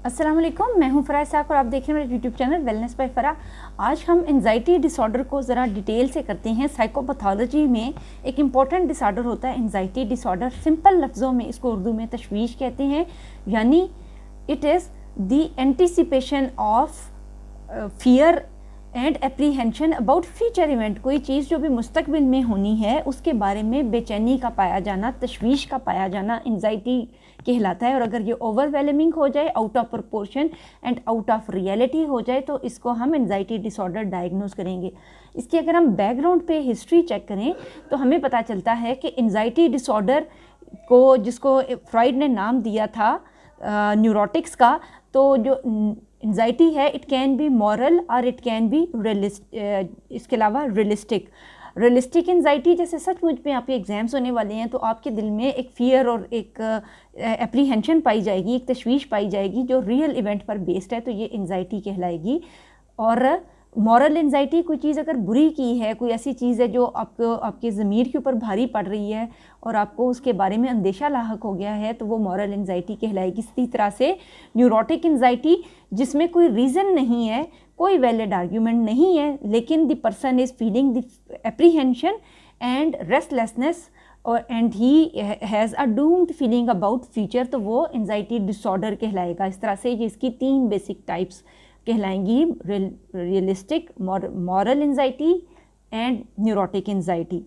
अस्सलाम वालेकुम, मैं हूं फ़राह साक और आप देख रहे हैं मेरे YouTube channel wellness bye Farah. आज हम एंजाइटी डिसऑर्डर को ज़रा डिटेल से करते हैं। साइकोपैथोलॉजी में एक इम्पॉर्टेंट डिसऑर्डर होता है एंजाइटी डिसऑर्डर। सिंपल लफ्ज़ों में इसको उर्दू में तशवीश कहते हैं, यानी it is the anticipation of fear and apprehension about future event. कोई चीज़ जो भी मुस्तकबिल में होनी है उसके बारे में बेचैनी का पाया जाना, तशवीश का पाया जाना एंजाइटी कहलाता है। और अगर ये ओवरवेलमिंग हो जाए, out of proportion and out of reality हो जाए तो इसको हम एंजाइटी डिसऑर्डर डायग्नोज करेंगे। इसकी अगर हम बैकग्राउंड पे हिस्ट्री चेक करें तो हमें पता चलता है कि एंजाइटी डिसऑर्डर को, जिसको फ्रॉइड ने नाम दिया था न्यूरोटिक्स का, तो जो एंजाइटी है इट कैन बी मॉरल और इट कैन बी इसके अलावा रियलिस्टिक एंजाइटी। जैसे सचमुच में आपके एग्जाम्स होने वाले हैं तो आपके दिल में एक फ़ियर और एक एप्रीहेंशन पाई जाएगी, एक तशवीश पाई जाएगी जो रियल इवेंट पर बेस्ड है, तो ये एंजाइटी कहलाएगी। और मॉरल एंजाइटी, कोई चीज़ अगर बुरी की है, कोई ऐसी चीज़ है जो आपको आपके ज़मीर के ऊपर भारी पड़ रही है और आपको उसके बारे में अंदेशा लाहक हो गया है, तो वो मॉरल एंजाइटी कहलाएगी। इसी तरह से न्यूरोटिक एंजाइटी, जिसमें कोई रीज़न नहीं है, कोई वैलिड आर्ग्यूमेंट नहीं है, लेकिन the person is feeling the apprehension and restlessness और and he has a doomed feeling about future, तो वो एंजाइटी डिसऑर्डर कहलाएगा। इस तरह से इसकी 3 बेसिक टाइप्स कहलाएंगी: realistic, moral anxiety and neurotic anxiety.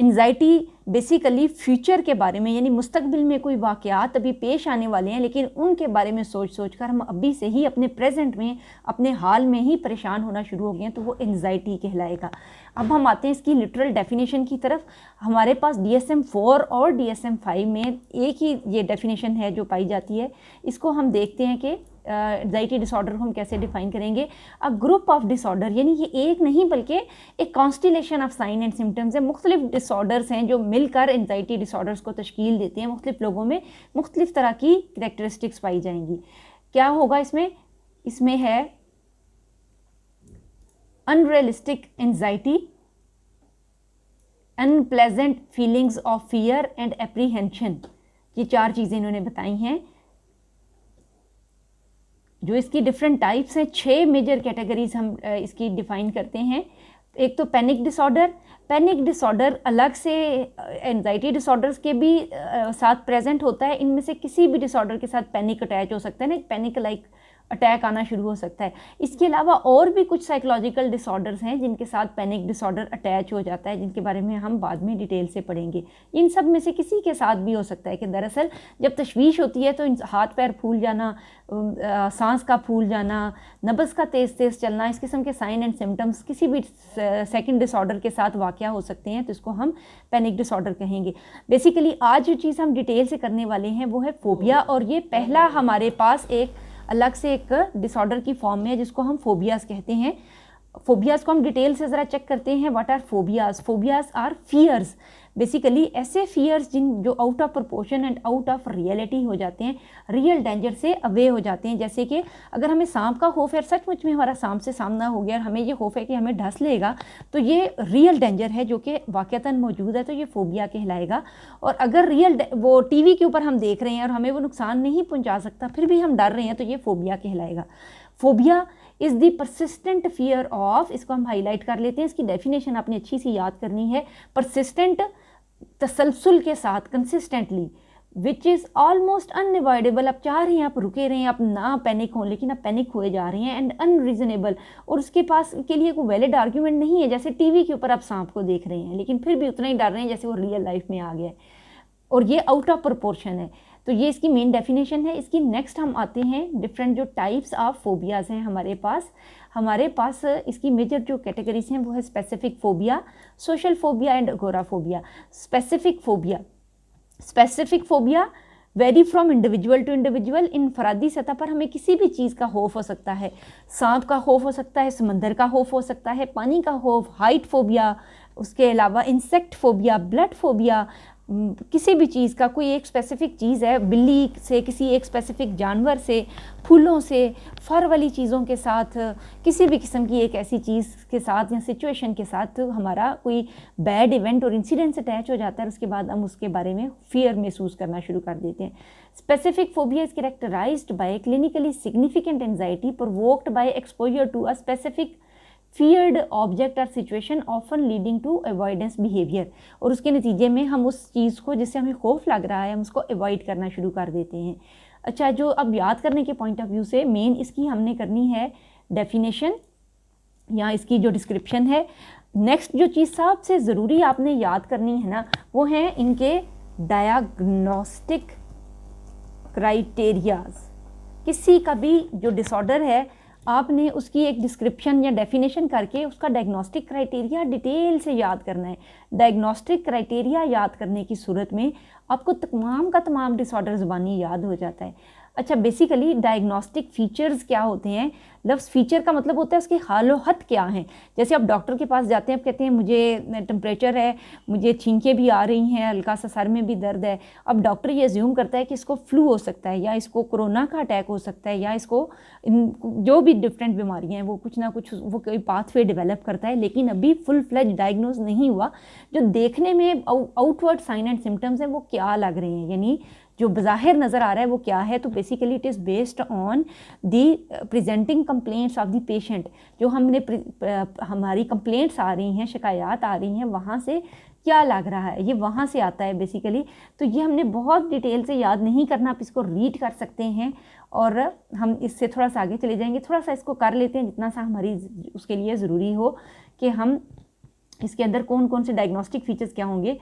Anxiety basically future के बारे में, यानी मुस्तकबिल में कोई वाक़यात अभी पेश आने वाले हैं लेकिन उनके बारे में सोच कर हम अभी से ही अपने प्रेजेंट में, अपने हाल में ही परेशान होना शुरू हो गए हैं, तो वो एंजाइटी कहलाएगा। अब हम आते हैं इसकी लिटरल डेफिनेशन की तरफ। हमारे पास DSM-4 और DSM-5 में एक ही ये डेफिनेशन है जो पाई जाती है। इसको हम देखते हैं कि एंजाइटी डिसऑर्डर को हम कैसे डिफाइन करेंगे। अ ग्रुप ऑफ डिसऑर्डर, यानी ये एक नहीं बल्कि एक constellation of sine and symptoms है। मुख्तलिफ डिसऑर्डर्स हैं जो मिलकर एंजाइटी डिसऑर्डर्स को तश्कील देते हैं। मुख्तलिफ लोगों में मुख्तलिफ तरह की करैक्टरिस्टिक्स पाई जाएंगी। क्या होगा इसमें है unrealistic anxiety, unpleasant feelings of fear and apprehension. ये 4 चीज़ें इन्होंने बताई हैं। जो इसकी डिफरेंट टाइप्स हैं, 6 मेजर कैटेगरीज हम इसकी डिफाइन करते हैं। एक तो पैनिक डिसऑर्डर। पैनिक डिसऑर्डर अलग से एंजाइटी डिसऑर्डर्स के भी साथ प्रेजेंट होता है। इनमें से किसी भी डिसऑर्डर के साथ पैनिक अटैच हो सकता है ना, पैनिक लाइक अटैक आना शुरू हो सकता है। इसके अलावा और भी कुछ साइकोलॉजिकल डिसऑर्डर्स हैं जिनके साथ पैनिक डिसऑर्डर अटैच हो जाता है, जिनके बारे में हम बाद में डिटेल से पढ़ेंगे। इन सब में से किसी के साथ भी हो सकता है कि दरअसल जब तशवीश होती है तो हाथ पैर फूल जाना, सांस का फूल जाना, नब्ज़ का तेज़ तेज़ चलना, इस किस्म के साइन एंड सिम्टम्स किसी भी सेकंड डिसऑर्डर के साथ वाक़या हो सकते हैं, तो इसको हम पैनिक डिसऑर्डर कहेंगे। बेसिकली आज जो चीज़ हम डिटेल से करने वाले हैं वो है फोबिया, और ये पहला हमारे पास एक अलग से एक डिसऑर्डर की फॉर्म में है जिसको हम फोबियाज़ कहते हैं। फोबियाज़ को हम डिटेल से ज़रा चेक करते हैं। What are phobias? Phobias are fears, basically ऐसे फियर्स जो out of proportion and out of reality हो जाते हैं, रियल डेंजर से अवे हो जाते हैं। जैसे कि अगर हमें सांप का खौफ है, सचमुच में हमारा सांप से सामना हो गया और हमें ये खौफ है कि हमें डस लेगा, तो ये रियल डेंजर है जो कि वाक़तन मौजूद है, तो ये फोबिया कहलाएगा। और अगर रियल वो टीवी के ऊपर हम देख रहे हैं और हमें वो नुकसान नहीं पहुँचा सकता फिर भी हम डर रहे हैं, तो ये फोबिया कहलाएगा। Phobia is the persistent fear of, इसको हम हाईलाइट कर लेते हैं, इसकी डेफिनेशन आपने अच्छी सी याद करनी है। परसिस्टेंट, तसलसल के साथ, consistently, which is almost unavoidable. आप चाह रहे हैं, आप रुके रहें, आप ना पैनिक हों, लेकिन आप पैनिक हुए जा रहे हैं। एंड अनरीजनेबल, और उसके पास के लिए कोई वैलिड आर्ग्यूमेंट नहीं है। जैसे टीवी के ऊपर आप सांप को देख रहे हैं लेकिन फिर भी उतना ही डर रहे हैं जैसे वो रियल लाइफ में आ गया है, और ये आउट ऑफ प्रोपोर्शन है। तो ये इसकी मेन डेफिनेशन है। इसकी नेक्स्ट हम आते हैं डिफरेंट जो टाइप्स ऑफ फोबियाज़ हैं हमारे पास इसकी मेजर जो कैटेगरीज हैं वो है specific phobia, social phobia and agoraphobia. Specific phobia vary from individual to individual. इनफरादी सतह पर हमें किसी भी चीज़ का खौफ हो सकता है। सांप का खौफ हो सकता है, समंदर का खौफ हो सकता है, पानी का खौफ, हाइट फोबिया, उसके अलावा इंसेक्ट फोबिया, ब्लड फोबिया, किसी भी चीज़ का, कोई एक स्पेसिफिक चीज़ है, बिल्ली से, किसी एक स्पेसिफिक जानवर से, फूलों से, फर वाली चीज़ों के साथ, किसी भी किस्म की एक ऐसी चीज़ के साथ या सिचुएशन के साथ हमारा कोई बैड इवेंट और इंसिडेंट अटैच हो जाता है, उसके बाद हम उसके बारे में फियर महसूस करना शुरू कर देते हैं। Specific phobia is characterized by clinically significant anxiety provoked by exposure to a specific feared object or situation often leading to avoidance behavior, और उसके नतीजे में हम उस चीज़ को जिससे हमें खौफ लग रहा है हम उसको अवॉइड करना शुरू कर देते हैं। अच्छा, जो अब याद करने के पॉइंट ऑफ व्यू से मेन इसकी हमने करनी है डेफिनेशन या इसकी जो डिस्क्रिप्शन है। नेक्स्ट जो चीज़ सबसे ज़रूरी आपने याद करनी है ना, वो है इनके डायग्नोस्टिक क्राइटेरियाज। किसी का भी जो डिसऑर्डर है आपने उसकी एक डिस्क्रिप्शन या डेफिनेशन करके उसका डायग्नोस्टिक क्राइटेरिया डिटेल से याद करना है। डायग्नोस्टिक क्राइटेरिया याद करने की सूरत में आपको तमाम का तमाम डिसऑर्डर ज़ुबानी याद हो जाता है। अच्छा, बेसिकली डायग्नोस्टिक फीचर्स क्या होते हैं? लफ्ज़ फीचर का मतलब होता है उसके हालो हद क्या हैं। जैसे आप डॉक्टर के पास जाते हैं, आप कहते हैं मुझे टेम्परेचर है, मुझे छींकें भी आ रही हैं, हल्का सा सर में भी दर्द है। अब डॉक्टर ये अज्यूम करता है कि इसको फ्लू हो सकता है, या इसको कोरोना का अटैक हो सकता है, या इसको जो भी डिफरेंट बीमारियाँ हैं वो कुछ ना कुछ वो कोई पाथवे डेवलप करता है, लेकिन अभी फुल फ्लेज डायग्नोज नहीं हुआ। जो देखने में आउटवर्ड साइन एंड सिम्टम्स हैं वो क्या लग रहे हैं, यानी जो बज़ाहिर नज़र आ रहा है वो क्या है। तो basically it is based on the presenting complaints of the patient. जो हमारी कंप्लेंट्स आ रही हैं, शिकायत आ रही हैं, वहाँ से क्या लग रहा है, ये वहाँ से आता है बेसिकली। तो ये हमने बहुत डिटेल से याद नहीं करना, आप इसको रीड कर सकते हैं और हम इससे थोड़ा सा आगे चले जाएंगे। थोड़ा सा इसको कर लेते हैं जितना सा हमारी उसके लिए ज़रूरी हो कि हम इसके अंदर कौन कौन से डायग्नोस्टिक फीचर्स क्या होंगे।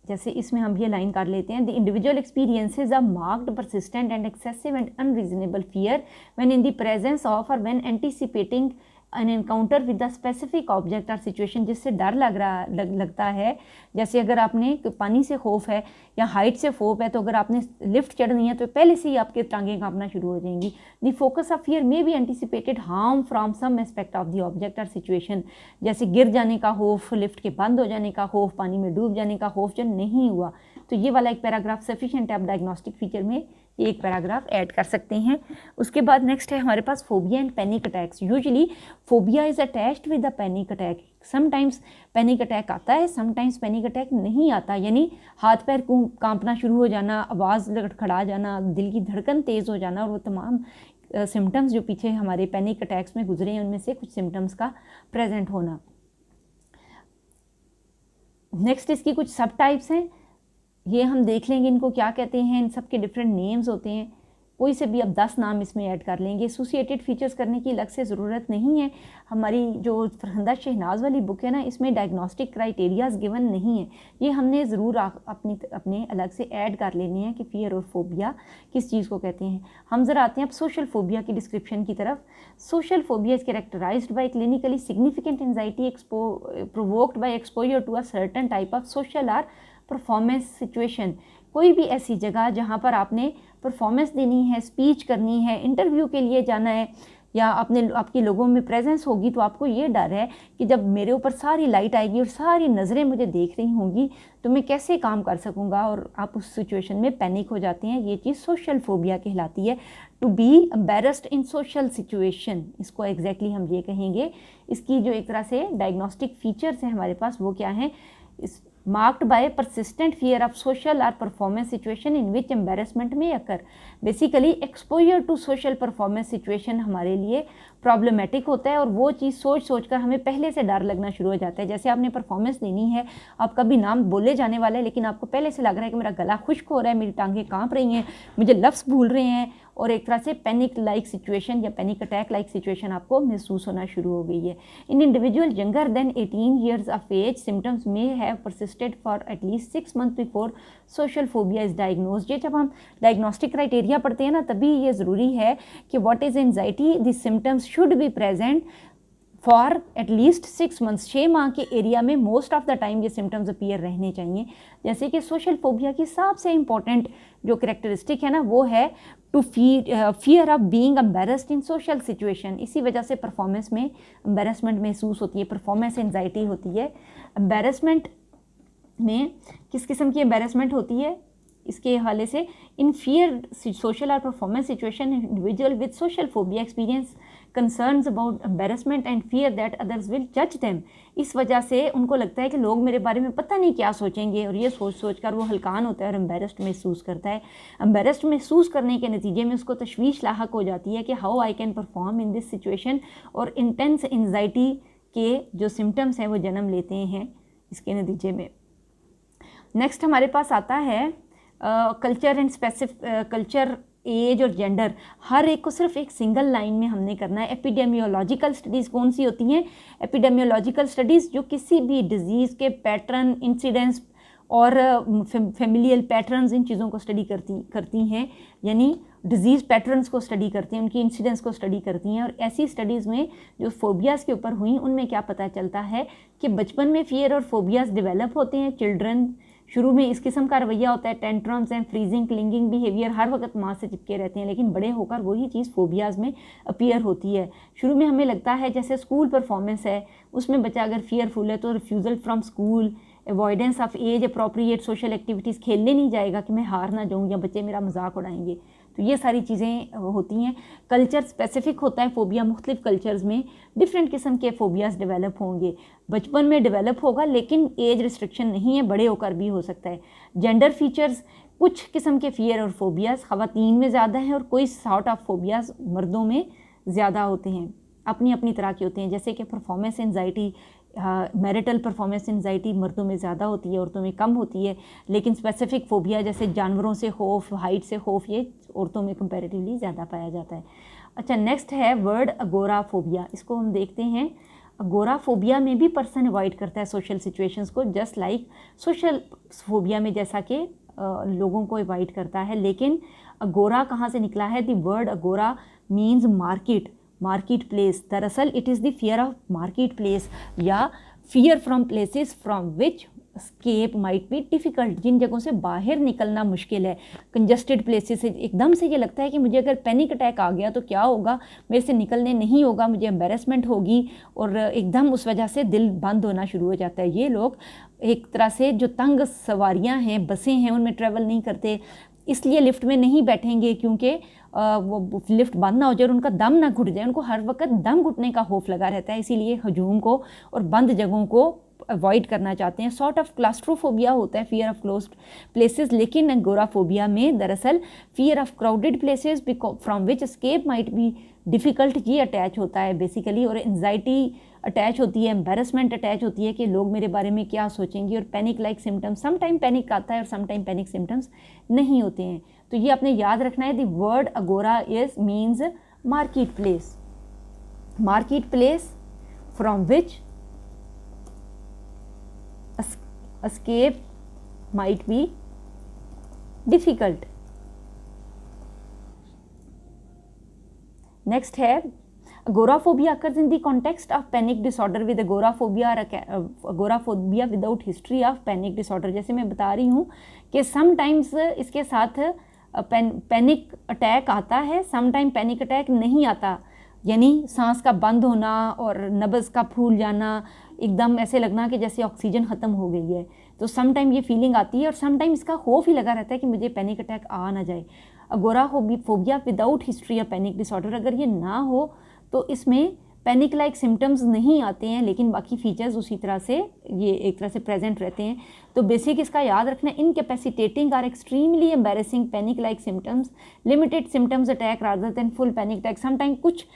जैसे इसमें हम ये लाइन कर लेते हैं, the individual experiences a marked persistent and excessive and unreasonable fear when in the presence of और when anticipating an encounter with the specific object और सिचुएशन, जिससे डर लगता है। जैसे अगर आपने पानी से खौफ है या हाइट से खौफ है, तो अगर आपने लिफ्ट चढ़नी है तो पहले से ही आपके टांगें कांपना शुरू हो जाएंगी। The focus of fear may be anticipated harm from some aspect of the object और सिचुएशन, जैसे गिर जाने का खौफ, लिफ्ट के बंद हो जाने का खौफ, पानी में डूब जाने का खौफ जो नहीं हुआ। तो ये वाला एक पैराग्राफ सफिशिएंट है। आप डायग्नोस्टिक फीचर में ये एक पैराग्राफ ऐड कर सकते हैं। उसके बाद नेक्स्ट है हमारे पास phobia and panic attacks. Usually phobia is attached with the panic attack. Sometimes panic attack आता है, समटाइम्स पैनिक अटैक नहीं आता, यानी हाथ पैर कांपना शुरू हो जाना, आवाज़ लड़खड़ा जाना, दिल की धड़कन तेज़ हो जाना, और वो तमाम सिम्टम्स जो पीछे हमारे पैनिक अटैक्स में गुजरे हैं उनमें से कुछ सिम्टम्स का प्रेजेंट होना। नेक्स्ट इसकी कुछ सब टाइप्स हैं, ये हम देख लेंगे इनको क्या कहते हैं। इन सब के डिफरेंट नेम्स होते हैं, कोई से भी अब 10 नाम इसमें ऐड कर लेंगे। एसोसिएटेड फीचर्स करने की अलग से ज़रूरत नहीं है। हमारी जो फरहंदा शहनाज वाली बुक है ना, इसमें डायग्नोस्टिक क्राइटेरियाज गिवन नहीं है। ये हमने ज़रूर अपने अलग से ऐड कर लेने हैं कि फियर और फोबिया किस चीज़ को कहते हैं। हम ज़रा आते हैं अब सोशल फोबिया की डिस्क्रिप्शन की तरफ। Social phobia is characterized by clinically significant anxiety provoked by exposure to a certain type of social or performance situation. कोई भी ऐसी जगह जहाँ पर आपने परफॉर्मेंस देनी है, स्पीच करनी है, इंटरव्यू के लिए जाना है, या आपकी लोगों में प्रेजेंस होगी, तो आपको ये डर है कि जब मेरे ऊपर सारी लाइट आएगी और सारी नज़रें मुझे देख रही होंगी तो मैं कैसे काम कर सकूँगा, और आप उस सिचुएशन में पैनिक हो जाते हैं। ये चीज़ सोशल फोबिया कहलाती है। To be embarrassed in social situation, इसको एग्जैक्टली हम ये कहेंगे। इसकी जो एक तरह से डायग्नोस्टिक फीचर्स हैं हमारे पास वो क्या हैं? इस marked by persistent fear of social or performance situation in which embarrassment may occur। Basically exposure to social performance situation हमारे लिए प्रॉब्लमेटिक होता है, और वो चीज़ सोच कर हमें पहले से डर लगना शुरू हो जाता है। जैसे आपने परफॉर्मेंस देनी है, आपका भी नाम बोले जाने वाला है, लेकिन आपको पहले से लग रहा है कि मेरा गला खुश्क हो रहा है, मेरी टांगें कांप रही हैं, मुझे लफ्ज़ भूल रहे हैं, और एक तरह से पैनिक लाइक सिचुएशन या पैनिक अटैक लाइक सिचुएशन आपको महसूस होना शुरू हो गई है। In individual younger than 18 years of age symptoms may have persisted for at least 6 months before social phobia is diagnosed. ये जब हम डायग्नोस्टिक क्राइटेरिया पढ़ते हैं ना, तभी ये ज़रूरी है कि what is anxiety, this symptoms should be present for at least 6 months, 6 माह के एरिया में मोस्ट ऑफ द टाइम ये सिम्टम्स अपीयर रहने चाहिए। जैसे कि सोशल फोबिया की सबसे इम्पॉर्टेंट जो करेक्टरिस्टिक है ना, वो है to fear of being embarrassed in social situation. इसी वजह से परफॉर्मेंस में एम्बेरसमेंट महसूस होती है, परफॉर्मेंस एंजाइटी होती है। एम्बेरसमेंट में किस किस्म की एम्बेरसमेंट होती है इसके हवाले से, इन फियर सोशल और performance situation individual with social phobia experience concerns about embarrassment and fear that others will जज देम। इस वजह से उनको लगता है कि लोग मेरे बारे में पता नहीं क्या सोचेंगे, और ये सोच कर वो हल्कान होता है और एम्बेरस्ड महसूस करता है। एम्बेरस्ड महसूस करने के नतीजे में उसको तशवीश लाहक हो जाती है कि how I can perform in this situation, और इंटेंस एंजाइटी के जो सिम्टम्स हैं वो जन्म लेते हैं इसके नतीजे में। नेक्स्ट हमारे पास आता है culture and specific culture, age और जेंडर, हर एक को सिर्फ एक सिंगल लाइन में हमने करना है। एपिडेमियोलॉजिकल स्टडीज़ कौन सी होती हैं? एपिडेमियोलॉजिकल स्टडीज़ जो किसी भी डिजीज़ के पैटर्न, इंसिडेंस और फेमिलियल पैटर्न्स, इन चीज़ों को स्टडी करती हैं, यानी डिजीज़ पैटर्न्स को स्टडी करती हैं, उनकी इंसिडेंस को स्टडी करती हैं। और ऐसी स्टडीज़ में जो फोबियाज़ के ऊपर हुई, उनमें क्या पता चलता है कि बचपन में फियर और फोबियाज़ डेवलप होते हैं। चिल्ड्रन शुरू में इस किस्म का रवैया होता है, tantrums and freezing, clinging behaviour, हर वक्त माँ से चिपके रहते हैं, लेकिन बड़े होकर वही चीज़ फोबियाज़ में अपीयर होती है। शुरू में हमें लगता है जैसे स्कूल परफॉर्मेंस है, उसमें बच्चा अगर फियरफुल है तो refusal from school, avoidance of age appropriate social activities, खेलने नहीं जाएगा कि मैं हार ना जाऊँ या बच्चे मेरा मजाक उड़ाएंगे। तो ये सारी चीज़ें होती हैं। कल्चर स्पेसिफिक होता है फोबिया, मुख्तलिफ कल्चर्स में डिफरेंट किस्म के फोबियाज़ डेवलप होंगे। बचपन में डेवलप होगा लेकिन एज रिस्ट्रिक्शन नहीं है, बड़े होकर भी हो सकता है। जेंडर फीचर्स, कुछ किस्म के फियर और फोबियाज़ ख़वातीन में ज़्यादा हैं और कोई सॉर्ट ऑफ फोबियाज़ मर्दों में ज़्यादा होते हैं, अपनी अपनी तरह के होते हैं। जैसे कि performance anxiety, marital performance anxiety मर्दों में ज़्यादा होती है, औरतों में कम होती है। लेकिन स्पेसिफिक फोबिया जैसे जानवरों से खौफ, हाइट से खौफ, ये औरतों में कंपैरेटिवली ज़्यादा पाया जाता है। अच्छा, नेक्स्ट है वर्ड अगोराफोबिया। इसको हम देखते हैं। अगोराफोबिया में भी पर्सन अवॉइड करता है सोशल सिचुएशंस को, जस्ट लाइक सोशल फोबिया में जैसा कि लोगों को अवॉइड करता है। लेकिन अगोरा कहाँ से निकला है? The word agora means market, market place. दरअसल it is the fear of market place या fear from places from which escape might be difficult, जिन जगहों से बाहर निकलना मुश्किल है। कंजस्टेड प्लेसेस से एकदम से ये लगता है कि मुझे अगर पैनिक अटैक आ गया तो क्या होगा, मेरे से निकलने नहीं होगा, मुझे एम्बेरसमेंट होगी, और एकदम उस वजह से दिल बंद होना शुरू हो जाता है। ये लोग एक तरह से जो तंग सवारियाँ हैं, बसें हैं, उनमें ट्रैवल नहीं करते, इसलिए लिफ्ट में नहीं बैठेंगे क्योंकि वो लिफ्ट बंद ना हो जाए और उनका दम ना घुट जाए। उनको हर वक्त दम घुटने का खौफ लगा रहता है, इसीलिए हजूम को और बंद जगहों को अवॉइड करना चाहते हैं। सॉर्ट ऑफ क्लास्ट्रोफोबिया होता है, फियर ऑफ क्लोज्ड प्लेसेस। लेकिन अगोराफोबिया में दरअसल fear of crowded places from which escape might be difficult, ये अटैच होता है बेसिकली। और एंजाइटी अटैच होती है, एम्बेरसमेंट अटैच होती है कि लोग मेरे बारे में क्या सोचेंगे, और panic like symptoms, some time panic आता है और सम टाइम पैनिक सिम्टम्स नहीं होते हैं। तो ये आपने याद रखना है। द वर्ड अगोरा is means market place, market place from which escape might be difficult. Next है agoraphobia occurs in the context of panic disorder with agoraphobia or agoraphobia without history of panic disorder। जैसे मैं बता रही हूँ कि sometimes इसके साथ panic attack आता है, समटाइम पैनिक अटैक नहीं आता, यानी सांस का बंद होना और नब्ज़ का फूल जाना, एकदम ऐसे लगना कि जैसे ऑक्सीजन ख़त्म हो गई है। तो सम टाइम ये फीलिंग आती है और सम टाइम इसका खौफ ही लगा रहता है कि मुझे पैनिक अटैक आ ना जाए। Agoraphobia without history of panic disorder, अगर ये ना हो तो इसमें पैनिक लाइक सिम्टम्स नहीं आते हैं, लेकिन बाकी फीचर्स उसी तरह से ये एक तरह से प्रेजेंट रहते हैं। तो बेसिक इसका याद रखना, incapacitating or extremely embarrassing panic like symptoms, limited symptoms attack rather than full panic attack. Sometime कुछ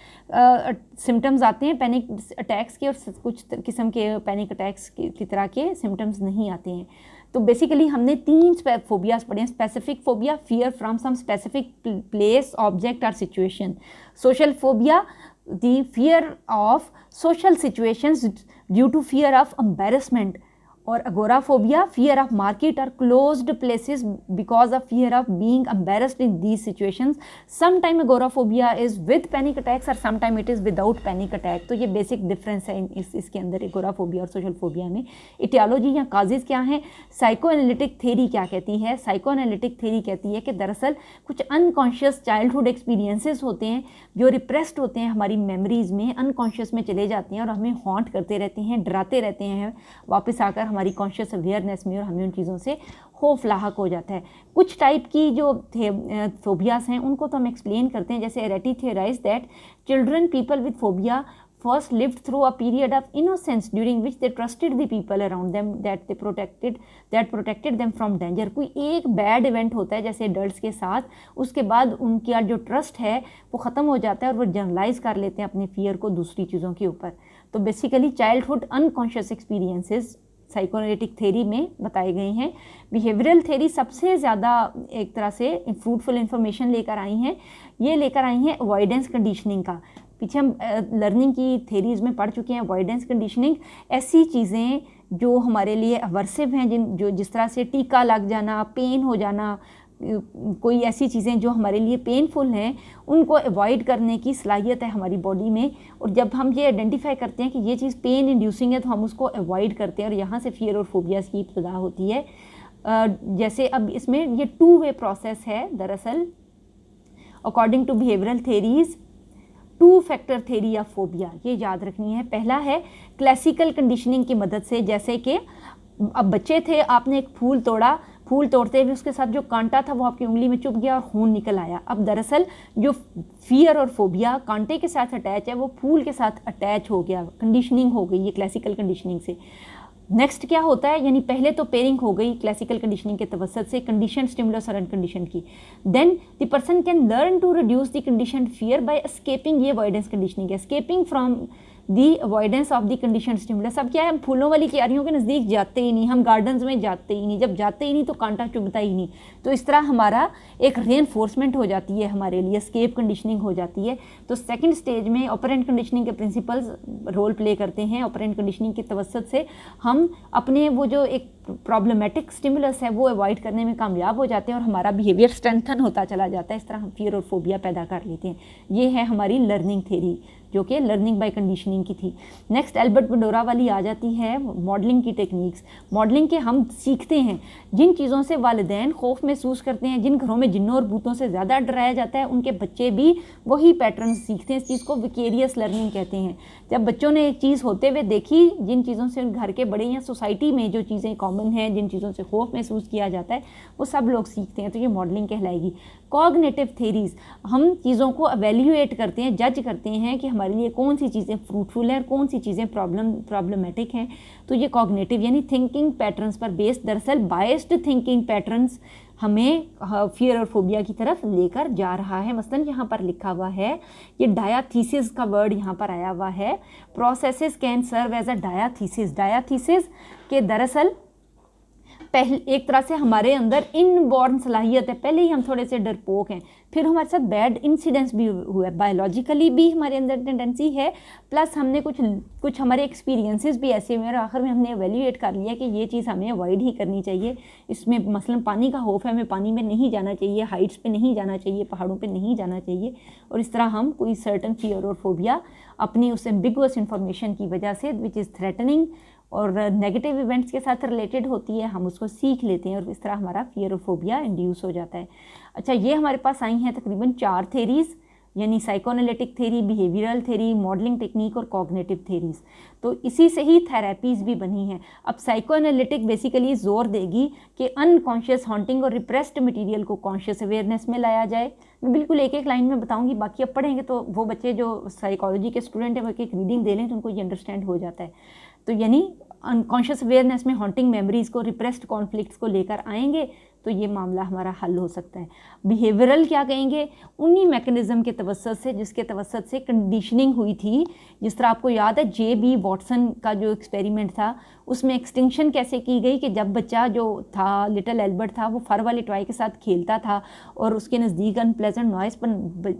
सिम्टम्स आते हैं पैनिक अटैक्स के और कुछ किस्म के पैनिक अटैक्स की तरह के सिम्टम्स नहीं आते हैं। तो बेसिकली हमने 3 फोबियाज पढ़े हैं। Specific phobia, fear from some specific place, object और situation. Social phobia, the fear of social situations due to fear of embarrassment। और agoraphobia, fear of market or closed places because of fear of being embarrassed in these situations। sometime agoraphobia is with panic attacks और sometime it is without panic attack। तो ये basic difference है इसके अंदर agoraphobia और social phobia में। Etiology या causes क्या हैं? साइको एनालिटिक थेरी क्या कहती है? साइको एनालिटिक थेरी कहती है कि दरअसल कुछ अनकॉन्शियस चाइल्डहुड एक्सपीरियंसेस होते हैं जो रिप्रेस्ड होते हैं हमारी मेमोरीज़ में, अनकॉन्शियस में चले जाते हैं और हमें हॉन्ट करते रहते हैं, डराते रहते हैं, वापस आकर हमारी कॉन्शियस अवेयरनेस में और हमें उन चीज़ों से खौफ लाहक हो जाता है। कुछ टाइप की जो फोबियाज़ हैं उनको तो हम एक्सप्लेन करते हैं, जैसे Arieti theorize that children people with phobia first lived through a period of innocence during which they trusted the people around them that protected them from danger। कोई एक बैड इवेंट होता है जैसे एडल्ट्स के साथ, उसके बाद उनका जो ट्रस्ट है वो ख़त्म हो जाता है और वो जनरलाइज कर लेते हैं अपने फियर को दूसरी चीज़ों के ऊपर। तो basically childhood unconscious experiences psychoanalytic theory में बताए गए हैं। बिहेवियरल थ्योरी सबसे ज़्यादा एक तरह से फ्रूटफुल इंफॉर्मेशन लेकर आई हैं। ये लेकर आई हैं अवॉइडेंस कंडीशनिंग का। पीछे हम लर्निंग की थेरीज में पढ़ चुके हैं। अवॉइडेंस कंडीशनिंग ऐसी चीज़ें जो हमारे लिए अवर्सिव हैं, जिस तरह से टीका लग जाना, पेन हो जाना, कोई ऐसी चीज़ें जो हमारे लिए पेनफुल हैं उनको अवॉइड करने की सलाहियत है हमारी बॉडी में। और जब हम ये आइडेंटिफाई करते हैं कि ये चीज़ पेन इंड्यूसिंग है तो हम उसको अवॉइड करते हैं और यहाँ से फियर और फोबियाज़ की इब्तिदा होती है। जैसे अब इसमें ये 2 वे प्रोसेस है दरअसल। According to behavioural theories 2 factor theory of phobia, ये याद रखनी है। पहला है क्लासिकल कंडीशनिंग की मदद से, जैसे कि अब बच्चे थे, आपने एक फूल तोड़ा, फूल तोड़ते हुए उसके साथ जो कांटा था वो आपकी उंगली में चुभ गया और खून निकल आया। अब दरअसल जो फियर और फोबिया कांटे के साथ अटैच है वो फूल के साथ अटैच हो गया, कंडीशनिंग हो गई ये क्लासिकल कंडीशनिंग से। नेक्स्ट क्या होता है, यानी पहले तो पेयरिंग हो गई क्लासिकल कंडीशनिंग के तवसत से कंडीशन स्टिमुलस और अनकंडीशन की। Then the person can learn to reduce the condition fear by escaping, ये अवॉइडेंस कंडीशनिंग है, escaping from the avoidance of the condition stimulus. अब क्या है, हम फूलों वाली क्यारियों के नज़दीक जाते ही नहीं, हम गार्डन्स में जाते ही नहीं, जब जाते ही नहीं तो कांटा चुभता ही नहीं। तो इस तरह हमारा एक रेनफोर्समेंट हो जाती है, हमारे लिए स्केप कंडीशनिंग हो जाती है। तो सेकंड स्टेज में ऑपरेंट कंडीशनिंग के प्रिंसिपल्स रोल प्ले करते हैं। ऑपरेंट कंडीशनिंग की तवसत से हम अपने वो जो एक प्रॉब्लमेटिक स्टिमुलस है वो अवॉइड करने में कामयाब हो जाते हैं और हमारा बिहेवियर स्ट्रेंथन होता चला जाता है। इस तरह हम फियर और फोबिया पैदा कर लेते हैं। ये है हमारी लर्निंग थ्योरी जो कि लर्निंग बाय कंडीशनिंग की थी। नेक्स्ट एल्बर्ट बंडोरा वाली आ जाती है मॉडलिंग की टेक्निक्स। मॉडलिंग के हम सीखते हैं जिन चीज़ों से वालिदैन खौफ महसूस करते हैं, जिन घरों में जिन्नों और भूतों से ज़्यादा डराया जाता है, उनके बच्चे भी वही पैटर्न सीखते हैं। इस चीज़ को विकेरियस लर्निंग कहते हैं। जब बच्चों ने एक चीज़ होते हुए देखी, जिन चीज़ों से घर के बड़े या सोसाइटी में जो चीज़ें कॉमन हैं, जिन चीज़ों से खौफ महसूस किया जाता है, वो सब लोग सीखते हैं, तो ये मॉडलिंग कहलाएगी। कॉग्निटिव थेरीज, हम चीज़ों को एवेल्यूएट करते हैं, जज करते हैं कि हमारे लिए कौन सी चीज़ें फ्रूटफुल हैं और कौन सी चीज़ें प्रॉब्लमेटिक हैं। तो ये कॉग्निटिव यानी थिंकिंग पैटर्न्स पर बेस्ड, दरअसल बायस्ड थिंकिंग पैटर्न्स हमें फियर और फोबिया की तरफ लेकर जा रहा है। मसलन यहाँ पर लिखा हुआ है, ये डायाथीसिस का वर्ड यहाँ पर आया हुआ है। Processes can serve as a diathesis. Diathesis के दरअसल पहले एक तरह से हमारे अंदर इनबॉर्न सलाहियत है, पहले ही हम थोड़े से डरपोक हैं, फिर हमारे साथ बैड इंसिडेंट्स भी हुए, बायोलॉजिकली भी हमारे अंदर टेंडेंसी है, प्लस हमने कुछ हमारे एक्सपीरियंसेस भी ऐसे हुए और आखिर में हमने एवेल्यूएट कर लिया कि ये चीज़ हमें अवॉइड ही करनी चाहिए। इसमें मसलन पानी का खौफ है, हमें पानी में नहीं जाना चाहिए, हाइट्स पे नहीं जाना चाहिए, पहाड़ों पे नहीं जाना चाहिए। और इस तरह हम कोई सर्टन फियर और फोबिया अपनी उस एम्बिगुअस इंफॉर्मेशन की वजह से विच इज़ थ्रेटनिंग और नेगेटिव इवेंट्स के साथ रिलेटेड होती है, हम उसको सीख लेते हैं और इस तरह हमारा फियर और फोबिया इंड्यूस हो जाता है। अच्छा, ये हमारे पास आई हैं तकरीबन 4 थेरीज़, यानी psychoanalytic theory, behavioural theory, modelling technique और कॉग्निटिव थेरीज़। तो इसी से ही थेरेपीज़ भी बनी हैं। अब साइकोएनालिटिक बेसिकली जोर देगी कि अनकॉन्शियस हॉन्टिंग और रिप्रेस्ड मटेरियल को कॉन्शियस अवेयरनेस में लाया जाए। मैं बिल्कुल एक एक लाइन में बताऊंगी, बाकी अब पढ़ेंगे तो वो बच्चे जो साइकोलॉजी के स्टूडेंट हैं वो एक रीडिंग दे लें तो उनको ये अंडरस्टैंड हो जाता है। तो यानी अनकॉन्शियस अवेयरनेस में हॉन्टिंग मेमोरीज़ को, रिप्रेस्ड कॉन्फ्लिक्ट्स को लेकर आएंगे तो ये मामला हमारा हल हो सकता है। बिहेवियरल क्या कहेंगे, उन्हीं मैकेनिज़्म के तवसत से जिसके तवसत से कंडीशनिंग हुई थी। जिस तरह आपको याद है J.B. वॉटसन का जो एक्सपेरिमेंट था उसमें एक्सटिंक्शन कैसे की गई कि जब बच्चा जो था, लिटिल एल्बर्ट था, वो फर वाले टॉय के साथ खेलता था और उसके नज़दीक अनप्लेजेंट नॉइस पर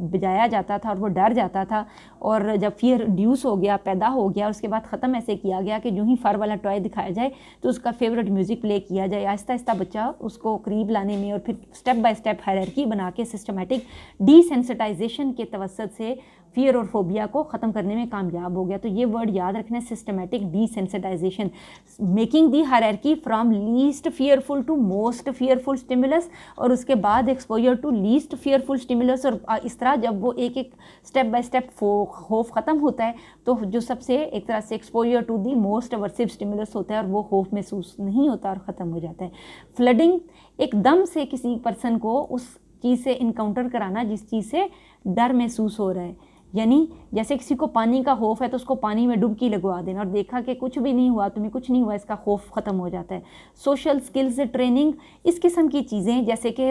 बजाया जाता था और वो डर जाता था, और जब फियर इंड्यूस हो गया, पैदा हो गया, उसके बाद ख़त्म ऐसे किया गया कि जो ही फर वाला टॉय दिखाया जाए तो उसका फेवरेट म्यूज़िक प्ले किया जाए। आहिस्ता आहिस्ता बच्चा उसको करीब लाने में और फिर स्टेप बाय स्टेप हायरार्की बना के सिस्टमेटिक डिसेंसिटाइजेशन के तवसत से फियर और फोबिया को ख़त्म करने में कामयाब हो गया। तो ये वर्ड याद रखना है, systematic desensitisation, making the hierarchy from least fearful to most fearful stimulus, और उसके बाद exposure to least fearful stimulus. और इस तरह जब वो एक एक स्टेप बाय स्टेप खौफ ख़त्म होता है तो जो सबसे एक तरह से exposure to the most aversive stimulus होता है और वो खौफ महसूस नहीं होता और ख़त्म हो जाता है। फ्लडिंग, एकदम से किसी पर्सन को उस चीज़ से इनकाउंटर कराना जिस चीज़ से डर महसूस हो रहा है, यानी जैसे किसी को पानी का खौफ है तो उसको पानी में डुबकी लगवा देना और देखा कि कुछ भी नहीं हुआ, तुम्हें कुछ नहीं हुआ, इसका खौफ ख़त्म हो जाता है। सोशल स्किल्स ट्रेनिंग, इस किस्म की चीज़ें जैसे कि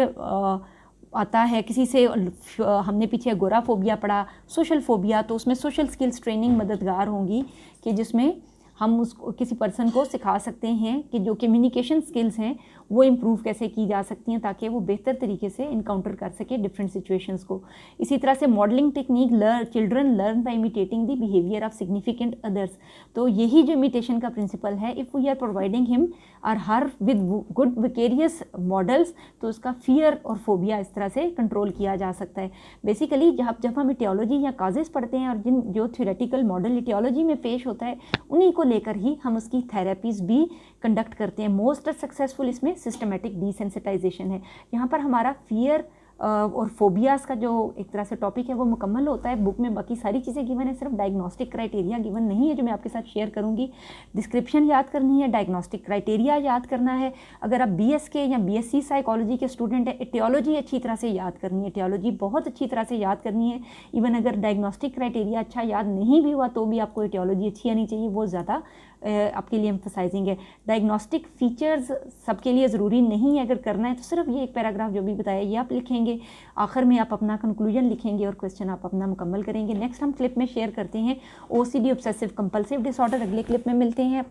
आता है किसी से, हमने पीछे अगोराफोबिया पढ़ा, सोशल फोबिया, तो उसमें सोशल स्किल्स ट्रेनिंग मददगार होंगी कि जिसमें हम उसको किसी पर्सन को सिखा सकते हैं कि जो कम्युनिकेशन स्किल्स हैं वो इम्प्रूव कैसे की जा सकती हैं ताकि वो बेहतर तरीके से इनकाउंटर कर सके डिफरेंट सिचुएशंस को। इसी तरह से modelling technique, children learn by imitating the behaviour of significant others. तो यही जो इमिटेशन का प्रिंसिपल है, if we are providing him और her with good vicarious models, तो उसका फियर और फोबिया इस तरह से कंट्रोल किया जा सकता है। बेसिकली जब हम इटियोलॉजी या काजेस पढ़ते हैं और जो थ्योरेटिकल मॉडल इटियोलॉजी में पेश होता है उन्हीं को लेकर ही हम उसकी थेरेपीज़ भी कंडक्ट करते हैं। मोस्ट सक्सेसफुल इसमें सिस्टमेटिक डिसेंसिटाइजेशन है। यहाँ पर हमारा फियर और फोबियाज़ का जो एक तरह से टॉपिक है वो मुकम्मल होता है। बुक में बाकी सारी चीज़ें गिवन है, सिर्फ डायग्नोस्टिक क्राइटेरिया गिवन नहीं है जो मैं आपके साथ शेयर करूँगी। डिस्क्रिप्शन याद करनी है, डायग्नोस्टिक क्राइटेरिया याद करना है। अगर आप BSK या BSc साइकोलॉजी के स्टूडेंट हैं, एटियोलॉजी अच्छी तरह से याद करनी है, एटियोलॉजी बहुत अच्छी तरह से याद करनी है। इवन अगर डायग्नोस्टिक क्राइटेरिया अच्छा याद नहीं भी हुआ तो भी आपको एटियोलॉजी अच्छी आनी चाहिए, वो ज़्यादा आपके लिए एम्फसाइजिंग है। डायग्नोस्टिक फीचर्स सबके लिए ज़रूरी नहीं है, अगर करना है तो सिर्फ ये एक पैराग्राफ जो भी बताया ये आप लिखेंगे, आखिर में आप अपना कंक्लूजन लिखेंगे और क्वेश्चन आप अपना मुकम्मल करेंगे। नेक्स्ट हम क्लिप में शेयर करते हैं OCD ऑब्सेसिव कंपल्सिव डिसऑर्डर। अगले क्लिप में मिलते हैं।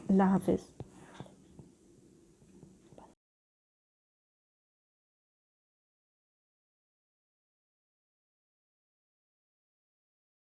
अल्लाह हाफिज़।